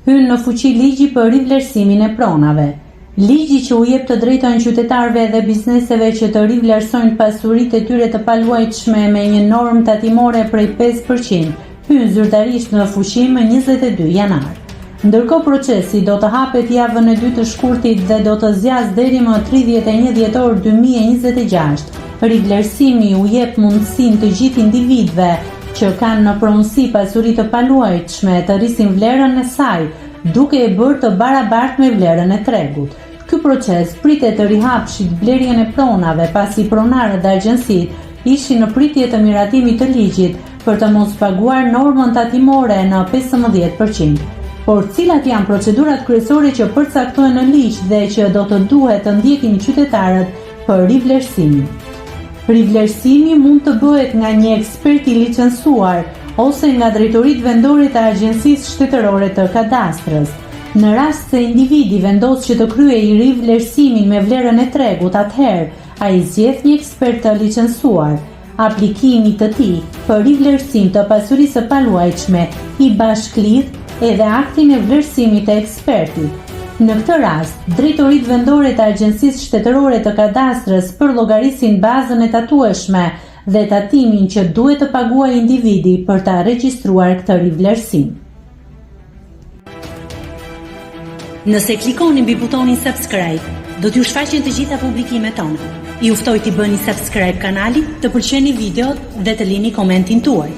hyn në fuqi ligji për rivlerësimin e pronave. Ligji që u jep të drejtojnë qytetarëve dhe bizneseve që të rivlerësojnë pasuritë e tyre të paluajtshme me një normë tatimore prej 5%, hyn zyrtarisht në fuqi më 22 janar. Ndërkohë procesi do të hapet javën e 2 të shkurtit dhe do të zgjasë deri më 31 dhjetor 2026. Rivlerësimi u jep mundësinë të gjithë individëve që kanë në pronësi pasuri të paluajtshme të rrisin vlerën e saj, duke e bërë të barabartë me vlerën e tregut. Ky proces pritet të rihapshit blerjen e pronave pasi pronarët dhe agjensitë ishin në pritje të miratimit të ligjit për të mos paguar normën tatimore në 15%. Por cilat janë procedurat kryesore që përcaktohen në ligj dhe që do të duhet të ndjekin qytetarët për rivlerësimin? Rivlerësimi mund të bëhet nga një ekspert i licencuar ose nga drejtoritë vendore të Agjencisë Shtetërore të Kadastrës. Në rast se individi vendos që të kryejë rivlerësimin me vlerën e tregut, atëherë ai zgjedh një ekspert të licencuar. Aplikimi të tij për rivlerësim të pasurisë së paluajtshme i bashklidh edhe aktin e vlerësimit të ekspertit. Në këtë rast, drejtoritë vendore të Agjencisë Shtetërore të Kadastrës përllogarisin bazën e tatueshme dhe tatimin që duhet të paguajë individi për ta regjistruar këtë rivlerësim. Nëse klikoni mbi butonin subscribe, do t'ju shfaqen të gjitha publikimet tona. Ju ftoj t'i bëni subscribe kanalit, të pëlqeni videot dhe të lini komentin tuaj.